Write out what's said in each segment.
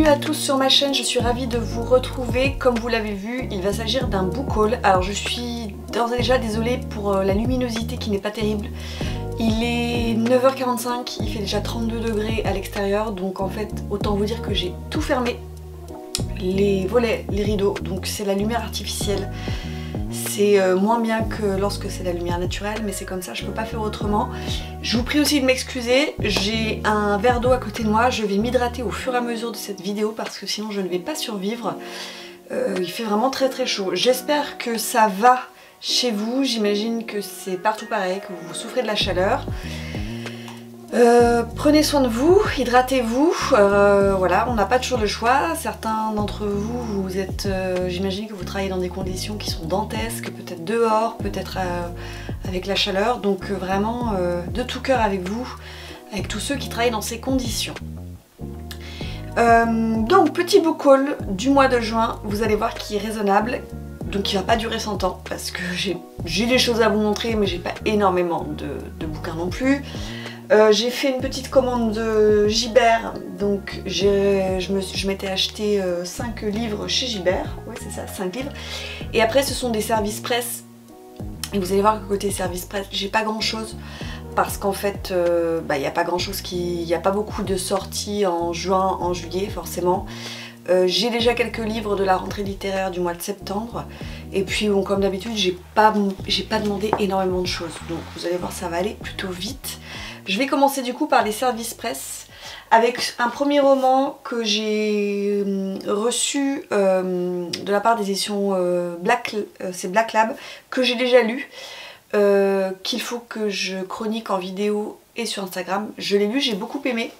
Bienvenue à tous sur ma chaîne, je suis ravie de vous retrouver. Comme vous l'avez vu, il va s'agir d'un book haul. Alors je suis d'ores et déjà désolée pour la luminosité qui n'est pas terrible. Il est 9h45, il fait déjà 32 degrés à l'extérieur, donc en fait autant vous dire que j'ai tout fermé. Les volets, les rideaux, donc c'est la lumière artificielle. C'est moins bien que lorsque c'est la lumière naturelle, mais c'est comme ça, je peux pas faire autrement. Je vous prie aussi de m'excuser, j'ai un verre d'eau à côté de moi, je vais m'hydrater au fur et à mesure de cette vidéo parce que sinon je ne vais pas survivre. Il fait vraiment très très chaud. J'espère que ça va chez vous, j'imagine que c'est partout pareil, que vous souffrez de la chaleur. Prenez soin de vous, hydratez-vous, voilà, on n'a pas toujours le choix. Certains d'entre vous, vous êtes, j'imagine que vous travaillez dans des conditions qui sont dantesques, peut-être dehors, peut-être avec la chaleur, donc vraiment de tout cœur avec vous, avec tous ceux qui travaillent dans ces conditions. Donc petit book haul du mois de juin, vous allez voir qu'il est raisonnable, donc il va pas durer 100 ans, parce que j'ai des choses à vous montrer, mais j'ai pas énormément de bouquins non plus. J'ai fait une petite commande de Gibert, donc je m'étais acheté 5 livres chez Gibert, ouais c'est ça, 5 livres. Et après ce sont des services presse, et vous allez voir que côté service presse, j'ai pas grand chose, parce qu'en fait, il n'y a pas grand chose il n'y a pas beaucoup de sorties en juin, en juillet forcément. J'ai déjà quelques livres de la rentrée littéraire du mois de septembre, et puis bon, comme d'habitude j'ai pas demandé énormément de choses, donc vous allez voir ça va aller plutôt vite. Je vais commencer du coup par les services presse avec un premier roman que j'ai reçu de la part des éditions c'est Black Lab, que j'ai déjà lu, qu'il faut que je chronique en vidéo et sur Instagram. Je l'ai lu, j'ai beaucoup aimé.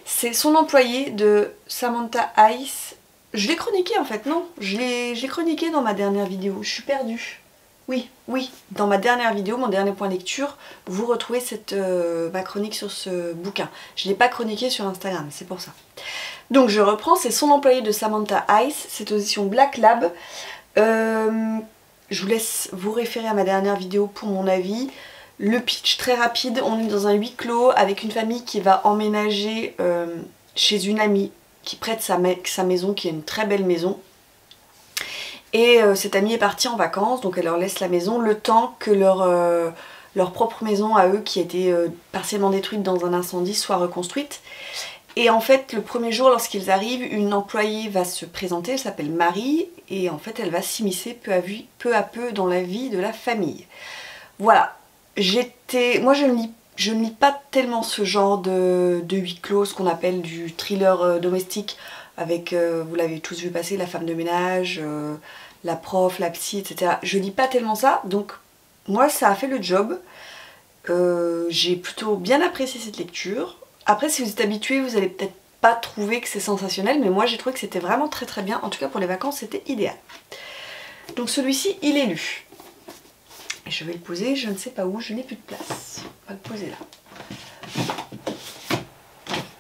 C'est Son employé de Samantha Ice. Je l'ai chroniqué en fait, non, je l'ai chroniqué dans ma dernière vidéo, je suis perdue. Oui, dans ma dernière vidéo, mon dernier point lecture, vous retrouvez ma chronique sur ce bouquin. Je ne l'ai pas chroniqué sur Instagram, c'est pour ça. Donc je reprends, c'est Son employé de Samantha Ice, c'est aux éditions Black Lab. Je vous laisse vous référer à ma dernière vidéo pour mon avis. Le pitch très rapide, on est dans un huis clos avec une famille qui va emménager chez une amie qui prête sa maison, qui est une très belle maison. Et cette amie est partie en vacances, donc elle leur laisse la maison le temps que leur propre maison à eux, qui a été partiellement détruite dans un incendie, soit reconstruite. Et en fait, le premier jour, lorsqu'ils arrivent, une employée va se présenter, elle s'appelle Marie, et en fait, elle va s'immiscer peu à peu dans la vie de la famille. Voilà. Moi, je ne lis pas tellement ce genre de huis clos, ce qu'on appelle du thriller domestique, avec, vous l'avez tous vu passer, la femme de ménage, la prof, la psy, etc. Je lis pas tellement ça, donc moi ça a fait le job. J'ai plutôt bien apprécié cette lecture. Après, si vous êtes habitué, vous allez peut-être pas trouver que c'est sensationnel, mais moi j'ai trouvé que c'était vraiment très très bien. En tout cas pour les vacances, c'était idéal. Donc celui-ci, il est lu. Et je vais le poser, je ne sais pas où, je n'ai plus de place. On va le poser là.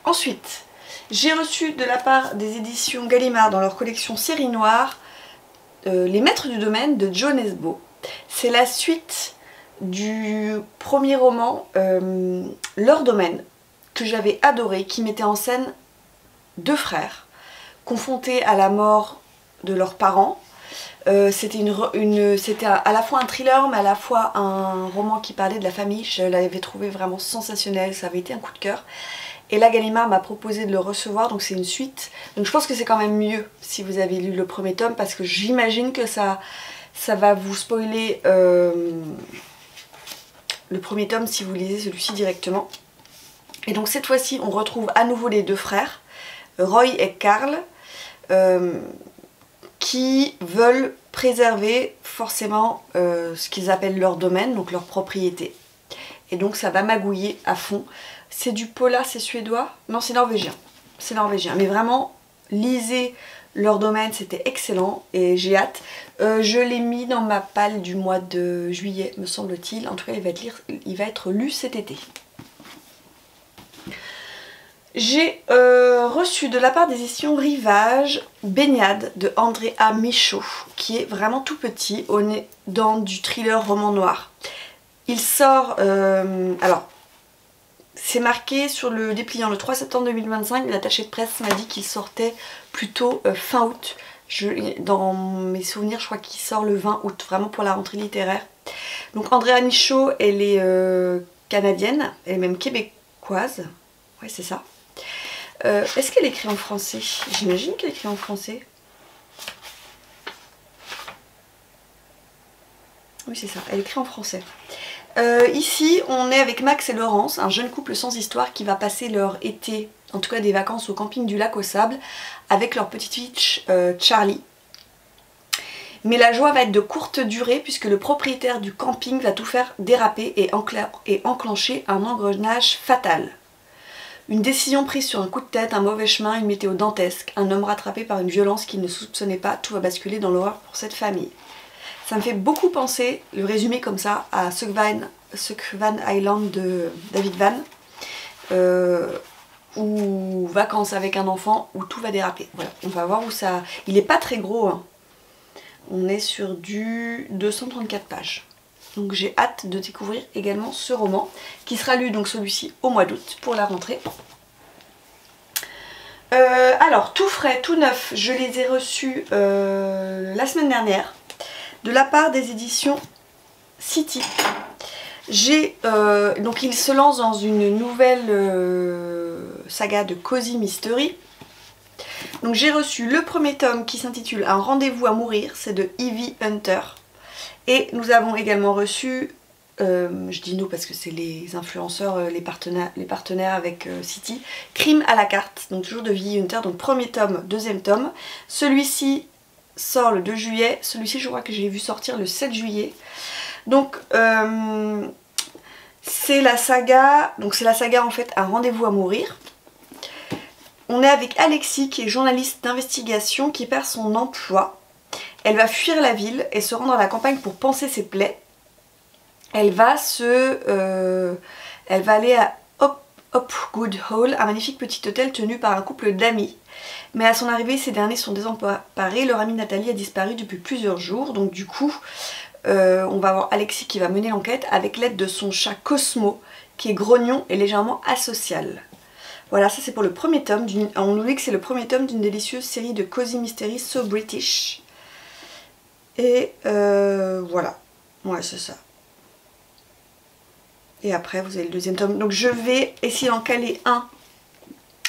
Ensuite, j'ai reçu de la part des éditions Gallimard dans leur collection Série Noire Les Maîtres du Domaine de Jo Nesbø. C'est la suite du premier roman Leur Domaine, que j'avais adoré, qui mettait en scène deux frères confrontés à la mort de leurs parents. C'était à la fois un thriller mais à la fois un roman qui parlait de la famille. Je l'avais trouvé vraiment sensationnel, ça avait été un coup de cœur. Et là Gallimard m'a proposé de le recevoir, donc c'est une suite. Donc je pense que c'est quand même mieux si vous avez lu le premier tome, parce que j'imagine que ça va vous spoiler le premier tome si vous lisez celui-ci directement. Et donc cette fois-ci on retrouve à nouveau les deux frères, Roy et Carl, qui veulent préserver forcément ce qu'ils appellent leur domaine, donc leur propriété. Et donc ça va magouiller à fond. C'est du polar, c'est suédois? Non, c'est norvégien. C'est norvégien. Mais vraiment, lisez Leur Domaine, c'était excellent et j'ai hâte. Je l'ai mis dans ma palle du mois de juillet, me semble-t-il. En tout cas, il va être lu cet été. J'ai reçu de la part des éditions Rivage Baignade de Andrea Michaud, qui est vraiment tout petit. On est dans du thriller roman noir. Il sort... alors, c'est marqué sur le dépliant le 3 septembre 2025, l'attaché de presse m'a dit qu'il sortait plutôt fin août. Dans mes souvenirs, je crois qu'il sort le 20 août, vraiment pour la rentrée littéraire. Donc Andrea Michaud, elle est canadienne, elle est même québécoise. Ouais, c'est ça. Est-ce qu'elle écrit en français? J'imagine qu'elle écrit en français. Oui, c'est ça, elle écrit en français. Ici, on est avec Max et Laurence, un jeune couple sans histoire qui va passer leur été, en tout cas des vacances au camping du lac aux sables, avec leur petite fille Charlie. Mais la joie va être de courte durée puisque le propriétaire du camping va tout faire déraper et enclencher un engrenage fatal. Une décision prise sur un coup de tête, un mauvais chemin, une météo dantesque, un homme rattrapé par une violence qu'il ne soupçonnait pas, tout va basculer dans l'horreur pour cette famille. Ça me fait beaucoup penser, le résumé comme ça, à Suck Van Island de David Van, ou Vacances avec un enfant, où tout va déraper. Voilà, on va voir où ça... Il n'est pas très gros, hein. On est sur du 234 pages. Donc j'ai hâte de découvrir également ce roman, qui sera lu donc celui-ci au mois d'août pour la rentrée. Alors, tout frais, tout neuf, je les ai reçus la semaine dernière, de la part des éditions City. Donc il se lance dans une nouvelle saga de Cozy Mystery. Donc j'ai reçu le premier tome qui s'intitule Un rendez-vous à mourir, c'est de Evie Hunter. Et nous avons également reçu, je dis nous parce que c'est les influenceurs, les partenaires avec City, Crime à la carte, donc toujours de Evie Hunter, donc premier tome, deuxième tome. Celui-ci sort le 2 juillet, celui-ci je crois que j'ai vu sortir le 7 juillet. Donc c'est la saga en fait Un rendez-vous à mourir. On est avec Alexis qui est journaliste d'investigation qui perd son emploi. Elle va fuir la ville et se rendre à la campagne pour panser ses plaies. Elle va aller à Hopgood Hall, un magnifique petit hôtel tenu par un couple d'amis. Mais à son arrivée, ces derniers sont désemparés. Leur amie Nathalie a disparu depuis plusieurs jours. Donc du coup, on va avoir Alexis qui va mener l'enquête avec l'aide de son chat Cosmo, qui est grognon et légèrement asocial. Voilà, ça c'est pour le premier tome. On nous dit que c'est le premier tome d'une délicieuse série de Cozy Mystery So British. Et voilà. Ouais, c'est ça. Et après, vous avez le deuxième tome. Donc je vais essayer d'en caler un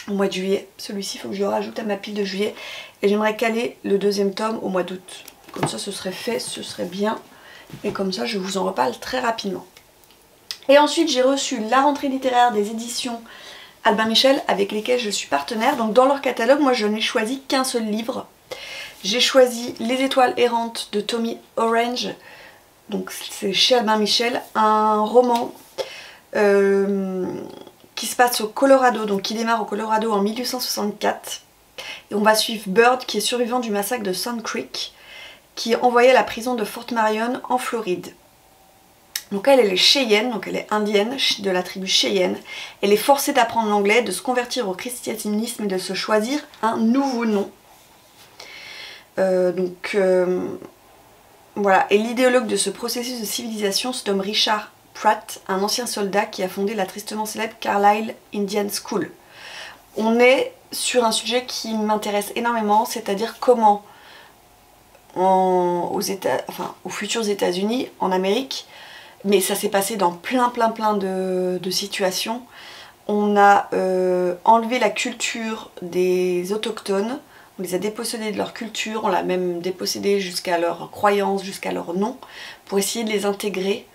au mois de juillet. Celui-ci, il faut que je le rajoute à ma pile de juillet. Et j'aimerais caler le deuxième tome au mois d'août. Comme ça, ce serait fait, ce serait bien. Et comme ça, je vous en reparle très rapidement. Et ensuite, j'ai reçu la rentrée littéraire des éditions Albin Michel avec lesquelles je suis partenaire. Donc dans leur catalogue, moi je n'ai choisi qu'un seul livre. J'ai choisi Les étoiles errantes de Tommy Orange. Donc c'est chez Albin Michel, un roman qui se passe au Colorado, donc qui démarre au Colorado en 1864. Et on va suivre Bird qui est survivant du massacre de Sand Creek, qui est envoyé à la prison de Fort Marion en Floride. Donc elle est Cheyenne, donc elle est indienne de la tribu Cheyenne. Elle est forcée d'apprendre l'anglais, de se convertir au christianisme et de se choisir un nouveau nom. Voilà, et l'idéologue de ce processus de civilisation se nomme Richard Pratt, un ancien soldat qui a fondé la tristement célèbre Carlisle Indian School. On est sur un sujet qui m'intéresse énormément, c'est-à-dire comment aux futurs États-Unis, en Amérique, mais ça s'est passé dans plein de situations. On a enlevé la culture des autochtones, on les a dépossédés de leur culture, on l'a même dépossédé jusqu'à leur croyance, jusqu'à leur nom, pour essayer de les intégrer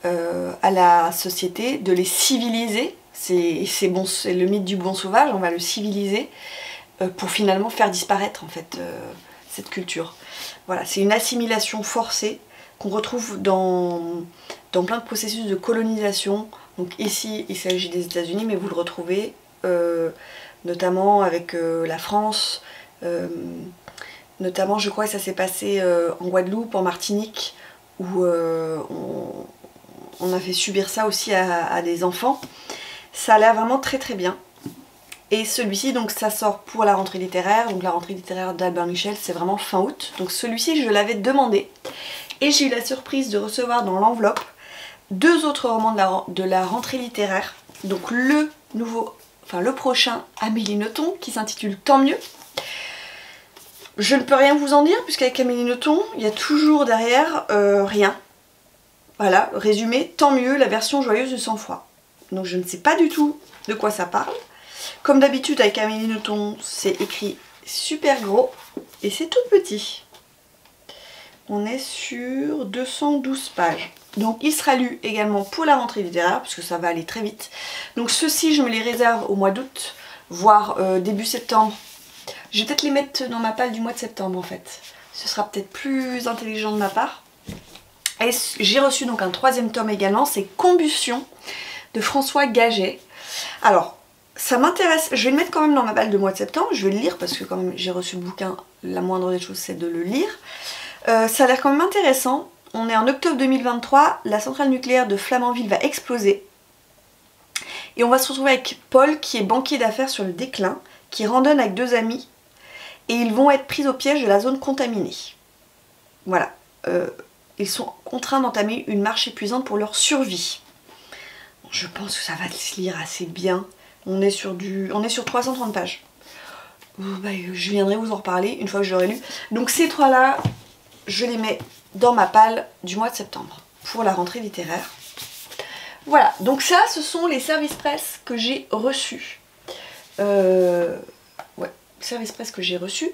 à la société, de les civiliser. C'est le mythe du bon sauvage, on va le civiliser pour finalement faire disparaître en fait cette culture. Voilà, c'est une assimilation forcée qu'on retrouve dans plein de processus de colonisation. Donc ici il s'agit des États-Unis, mais vous le retrouvez notamment avec la France, notamment je crois que ça s'est passé en Guadeloupe, en Martinique, où on a fait subir ça aussi à des enfants. Ça a l'air vraiment très bien. Et celui-ci, donc ça sort pour la rentrée littéraire, donc la rentrée littéraire d'Albin Michel, c'est vraiment fin août. Donc celui-ci, je l'avais demandé. Et j'ai eu la surprise de recevoir dans l'enveloppe 2 autres romans de la rentrée littéraire. donc le prochain Amélie Nothomb qui s'intitule Tant mieux. Je ne peux rien vous en dire puisqu'avec Amélie Nothomb, il y a toujours derrière rien. Voilà, résumé, tant mieux, la version joyeuse de sang-froid. Donc je ne sais pas du tout de quoi ça parle. Comme d'habitude avec Amélie Nothomb, c'est écrit super gros et c'est tout petit. On est sur 212 pages. Donc il sera lu également pour la rentrée littéraire, parce que ça va aller très vite. Donc ceux-ci, je me les réserve au mois d'août, voire début septembre. Je vais peut-être les mettre dans ma palle du mois de septembre en fait. Ce sera peut-être plus intelligent de ma part. Et j'ai reçu donc un troisième tome également, c'est Combustion de François Gaget. Alors, ça m'intéresse, je vais le mettre quand même dans ma palle de mois de septembre, je vais le lire parce que quand même j'ai reçu le bouquin, la moindre des choses c'est de le lire. Ça a l'air quand même intéressant. On est en octobre 2023, la centrale nucléaire de Flamanville va exploser. Et on va se retrouver avec Paul qui est banquier d'affaires sur le déclin, qui randonne avec deux amis. Et ils vont être pris au piège de la zone contaminée. Voilà. Ils sont contraints d'entamer une marche épuisante pour leur survie. Je pense que ça va se lire assez bien. On est sur 330 pages. Je viendrai vous en reparler une fois que j'aurai lu. Donc ces trois-là, je les mets dans ma palle du mois de septembre pour la rentrée littéraire. Voilà, donc ça, ce sont les services presse que j'ai reçus. Service presse que j'ai reçu.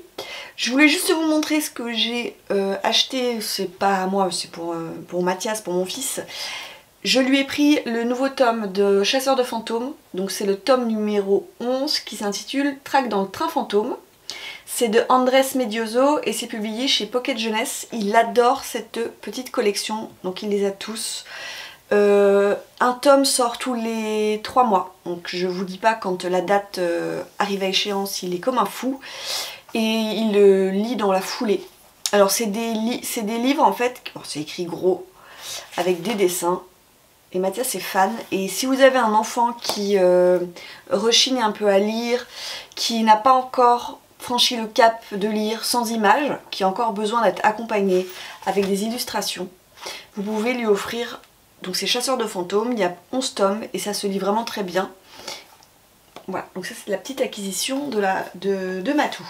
Je voulais juste vous montrer ce que j'ai acheté. C'est pas à moi, c'est pour Mathias, pour mon fils. Je lui ai pris le nouveau tome de Chasseur de fantômes. Donc c'est le tome numéro 11 qui s'intitule Traque dans le train fantôme. C'est de Andrés Medioso et c'est publié chez Pocket Jeunesse. Il adore cette petite collection, donc il les a tous. Un tome sort tous les 3 mois, donc je vous dis pas quand la date arrive à échéance, il est comme un fou et il le lit dans la foulée. Alors c'est des livres en fait, bon, c'est écrit gros avec des dessins et Mathias est fan. Et si vous avez un enfant qui rechigne un peu à lire, qui n'a pas encore franchi le cap de lire sans images, qui a encore besoin d'être accompagné avec des illustrations, vous pouvez lui offrir. Donc c'est Chasseur de fantômes, il y a 11 tomes et ça se lit vraiment très bien. Voilà, donc ça c'est la petite acquisition de Matou.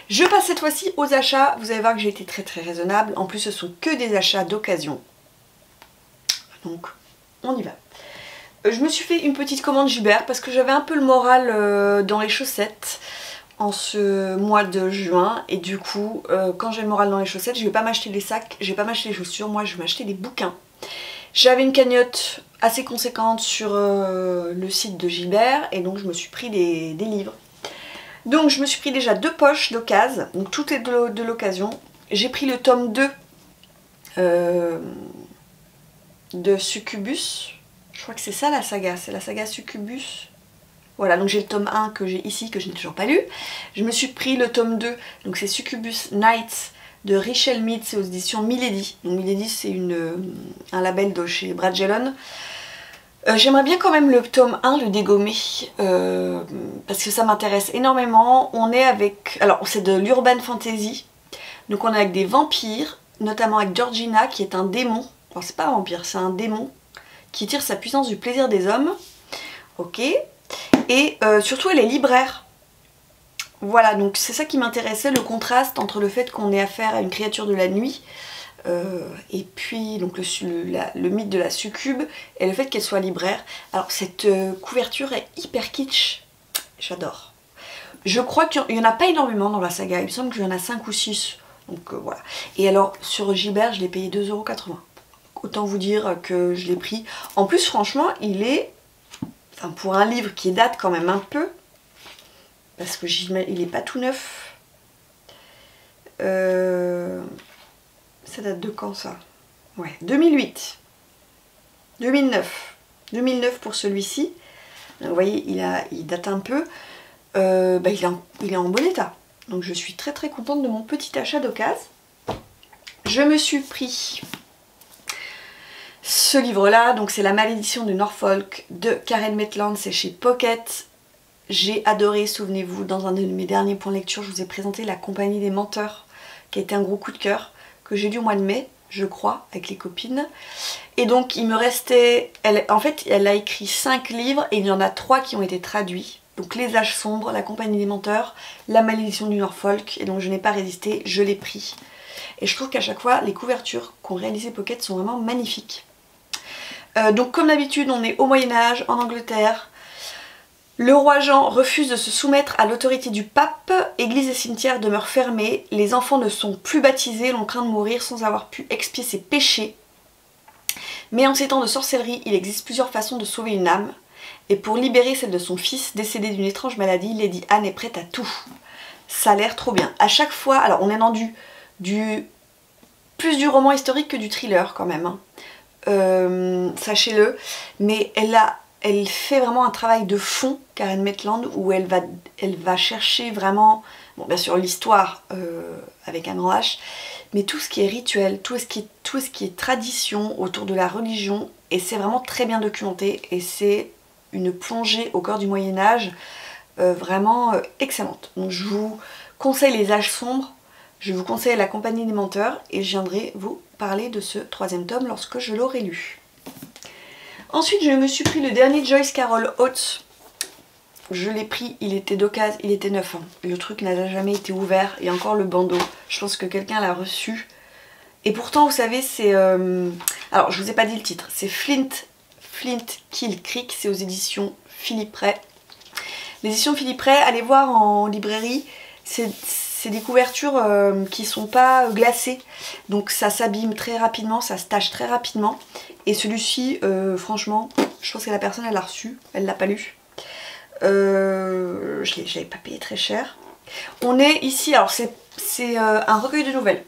Je passe cette fois-ci aux achats. Vous allez voir que j'ai été très raisonnable. En plus ce sont que des achats d'occasion. Donc on y va. Je me suis fait une petite commande Gibert parce que j'avais un peu le moral dans les chaussettes en ce mois de juin. Et du coup quand j'ai le moral dans les chaussettes, je vais pas m'acheter des sacs, je vais pas m'acheter des chaussures, moi je vais m'acheter des bouquins. J'avais une cagnotte assez conséquente sur le site de Gibert et donc je me suis pris des livres. Donc je me suis pris déjà 2 poches d'occasion, donc tout est de l'occasion. J'ai pris le tome 2 de Succubus, je crois que c'est ça la saga, c'est la saga Succubus. Voilà, donc j'ai le tome 1 que j'ai ici, que je n'ai toujours pas lu. Je me suis pris le tome 2, donc c'est Succubus Nights de Richelle Mead, c'est aux éditions Milady. Donc Milady c'est un label de chez Brajlon. J'aimerais bien quand même le tome 1 le dégommer parce que ça m'intéresse énormément. On est avec, alors c'est de l'urban fantasy, donc on est avec des vampires, notamment avec Georgina qui est un démon. Alors c'est pas un vampire, c'est un démon qui tire sa puissance du plaisir des hommes. Ok. Et surtout elle est libraire. Voilà, donc c'est ça qui m'intéressait, le contraste entre le fait qu'on ait affaire à une créature de la nuit et puis donc le mythe de la succube et le fait qu'elle soit libraire. Alors cette couverture est hyper kitsch, j'adore. Je crois qu'il n'y en a pas énormément dans la saga, il me semble qu'il y en a 5 ou 6, donc voilà. Et alors sur Gibert je l'ai payé 2,80 €. Autant vous dire que je l'ai pris. En plus franchement il est, enfin pour un livre qui date quand même un peu, parce que il est pas tout neuf. Ça date de quand ça? Ouais, 2008. 2009. 2009 pour celui-ci. Vous voyez, il date un peu. Il est en bon état. Donc je suis très contente de mon petit achat d'occasion. Je me suis pris ce livre-là. Donc c'est La malédiction de Norfolk de Karen Maitland. C'est chez Pocket. J'ai adoré, souvenez-vous, dans un de mes derniers points lecture, je vous ai présenté La Compagnie des menteurs, qui a été un gros coup de cœur, que j'ai lu au mois de mai. je crois, avec les copines. Et donc il me restait... en fait, elle a écrit 5 livres et il y en a 3 qui ont été traduits. Donc Les Âges Sombres, La Compagnie des Menteurs, La Malédiction du Norfolk. Et donc je n'ai pas résisté, je l'ai pris. Et je trouve qu'à chaque fois, les couvertures qu'ont réalisées Pocket sont vraiment magnifiques. Donc comme d'habitude, on est au Moyen-Âge, en Angleterre. Le roi Jean refuse de se soumettre à l'autorité du pape, église et cimetière demeurent fermés, les enfants ne sont plus baptisés, l'on craint de mourir sans avoir pu expier ses péchés. Mais en ces temps de sorcellerie, il existe plusieurs façons de sauver une âme, et pour libérer celle de son fils, décédé d'une étrange maladie, Lady Anne est prête à tout. Ça a l'air trop bien. À chaque fois, alors on est dans plus du roman historique que du thriller quand même, hein. Sachez-le, mais elle fait vraiment un travail de fond, Karen Maitland, où elle va chercher vraiment, bon bien sûr l'histoire avec un grand H, mais tout ce qui est rituel, tout ce qui est tradition autour de la religion, et c'est vraiment très bien documenté, et c'est une plongée au cœur du Moyen-Âge vraiment excellente. Donc je vous conseille Les Âges Sombres, je vous conseille La Compagnie des Menteurs, et je viendrai vous parler de ce 3e tome lorsque je l'aurai lu. Ensuite, je me suis pris le dernier Joyce Carol Oates. Je l'ai pris, il était d'occasion, il était neuf. Hein. Le truc n'a jamais été ouvert. Et encore le bandeau. Je pense que quelqu'un l'a reçu. Et pourtant, vous savez, c'est... Alors, je vous ai pas dit le titre. C'est Flint Kill Creek. C'est aux éditions Philippe Ray. Les éditions Philippe Ray, allez voir en librairie. C'est des couvertures qui sont pas glacées. Donc ça s'abîme très rapidement, ça se tâche très rapidement. Et celui-ci, franchement, je pense que la personne, elle l'a reçu. Elle l'a pas lu. Je l'avais pas payé très cher. On est ici, alors c'est un recueil de nouvelles.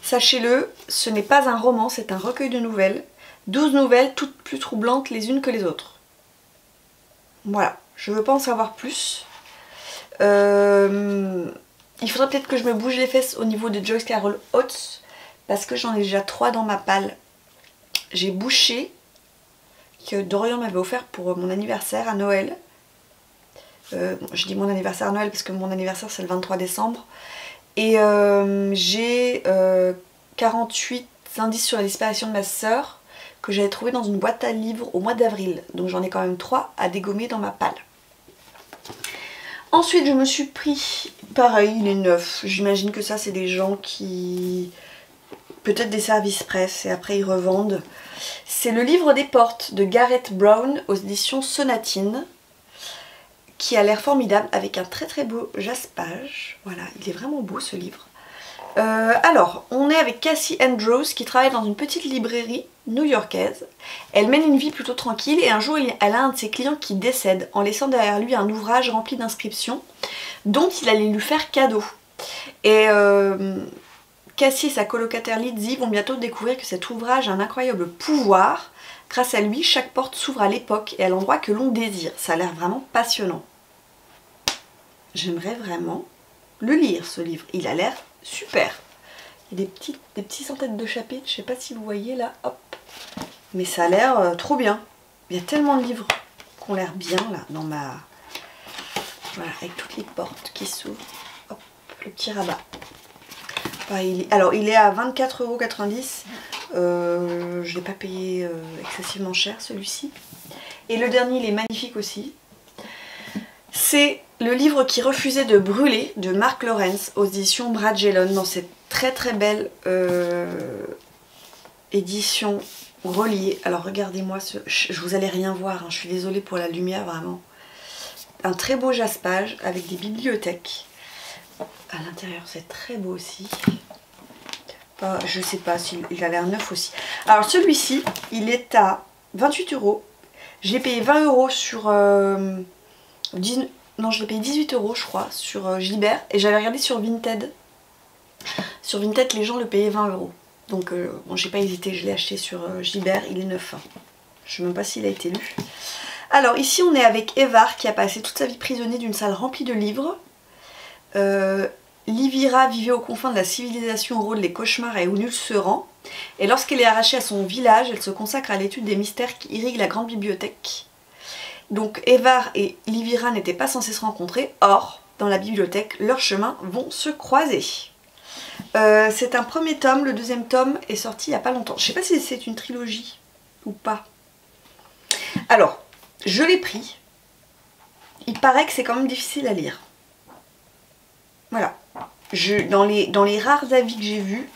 Sachez-le, ce n'est pas un roman, c'est un recueil de nouvelles. 12 nouvelles, toutes plus troublantes les unes que les autres. Voilà, je veux pas en savoir plus. Il faudrait peut-être que je me bouge les fesses au niveau de Joyce Carol Oates, parce que j'en ai déjà 3 dans ma palle. J'ai Boucher, que Dorian m'avait offert pour mon anniversaire à Noël. Je dis mon anniversaire à Noël parce que mon anniversaire c'est le 23 décembre. Et j'ai 48 indices sur la disparition de ma sœur que j'avais trouvé dans une boîte à livres au mois d'avril. Donc j'en ai quand même 3 à dégommer dans ma palle. Ensuite je me suis pris, pareil il est neuf, j'imagine que ça c'est des gens qui... peut-être des services presse et après ils revendent. C'est le livre des portes de Gareth Brown aux éditions Sonatine, qui a l'air formidable avec un très très beau jaspage. Voilà, il est vraiment beau ce livre. Alors, on est avec Cassie Andrews qui travaille dans une petite librairie new-yorkaise. Elle mène une vie plutôt tranquille et un jour elle a un de ses clients qui décède en laissant derrière lui un ouvrage rempli d'inscriptions dont il allait lui faire cadeau. Et Cassie et sa colocataire Lizzie vont bientôt découvrir que cet ouvrage a un incroyable pouvoir. Grâce à lui, chaque porte s'ouvre à l'époque et à l'endroit que l'on désire. Ça a l'air vraiment passionnant. J'aimerais vraiment le lire ce livre. Il a l'air super. Il y a des petits en-têtes de chapitres, je sais pas si vous voyez là, hop. Mais ça a l'air trop bien. Il y a tellement de livres qui ont l'air bien là, dans ma... Voilà, avec toutes les portes qui s'ouvrent. Hop, le petit rabat. Alors il est à 24,90 €. Je ne l'ai pas payé excessivement cher celui-ci. Et le dernier il est magnifique aussi. C'est le livre qui refusait de brûler de Mark Lawrence aux éditions Bragelonne dans cette très très belle édition reliée. Alors regardez-moi, je vous allez rien voir, hein, je suis désolée pour la lumière vraiment. Un très beau jaspage avec des bibliothèques. À l'intérieur c'est très beau aussi. Je sais pas s'il a l'air neuf aussi. Alors celui-ci il est à 28 €. Je l'ai payé 20 € sur... Non, je l'ai payé 18 € je crois sur Gilbert. Et j'avais regardé sur Vinted. Sur Vinted les gens le payaient 20 €. Donc bon, j'ai pas hésité, je l'ai acheté sur Gilbert, il est neuf. Hein. Je sais même pas s'il a été lu. Alors ici on est avec Evar qui a passé toute sa vie prisonnier d'une salle remplie de livres. Livira vivait aux confins de la civilisation où rôdent les cauchemars et où nul se rend. Et lorsqu'elle est arrachée à son village, elle se consacre à l'étude des mystères qui irriguent la grande bibliothèque. Donc Evar et Livira n'étaient pas censés se rencontrer, or, dans la bibliothèque, leurs chemins vont se croiser. C'est un premier tome, le deuxième tome est sorti il n'y a pas longtemps. Je sais pas si c'est une trilogie ou pas. Alors, je l'ai pris. Il paraît que c'est quand même difficile à lire. Voilà. Dans les rares avis que j'ai vus,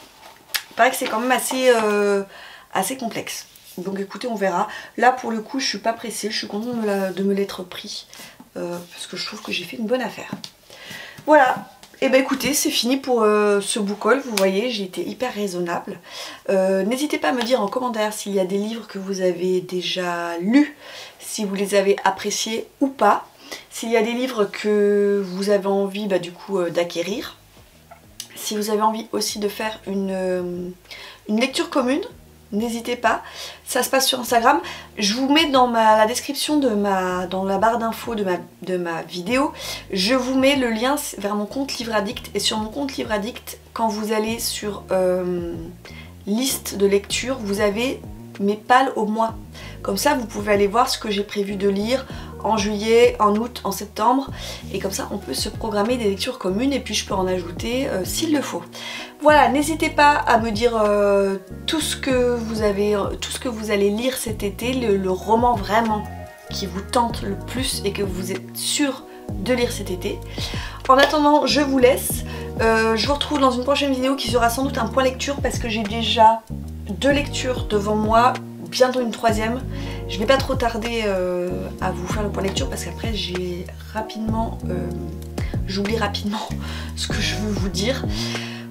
il paraît que c'est quand même assez complexe. Donc écoutez, on verra. Là, pour le coup, je suis pas pressée. Je suis contente de me l'être pris. Parce que je trouve que j'ai fait une bonne affaire. Voilà. Et ben écoutez, c'est fini pour ce book haul. Vous voyez, j'ai été hyper raisonnable. N'hésitez pas à me dire en commentaire s'il y a des livres que vous avez déjà lus, si vous les avez appréciés ou pas. S'il y a des livres que vous avez envie du coup d'acquérir. Si vous avez envie aussi de faire une lecture commune, n'hésitez pas. Ça se passe sur Instagram. Je vous mets dans la description dans la barre d'infos de ma vidéo, je vous mets le lien vers mon compte Livre Addict. Et sur mon compte Livre Addict, quand vous allez sur liste de lecture, vous avez mes pales au mois. Comme ça, vous pouvez aller voir ce que j'ai prévu de lire en juillet, en août, en septembre. Et comme ça, on peut se programmer des lectures communes et puis je peux en ajouter s'il le faut. Voilà, n'hésitez pas à me dire tout ce que vous allez lire cet été, le roman vraiment qui vous tente le plus et que vous êtes sûr de lire cet été. En attendant, je vous laisse. Je vous retrouve dans une prochaine vidéo qui sera sans doute un point lecture parce que j'ai déjà 2 lectures devant moi, bientôt une 3e. Je vais pas trop tarder à vous faire le point lecture parce qu'après j'oublie rapidement ce que je veux vous dire.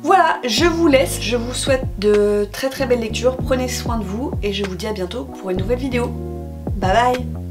Voilà, je vous laisse, je vous souhaite de très très belles lectures, prenez soin de vous et je vous dis à bientôt pour une nouvelle vidéo. Bye bye.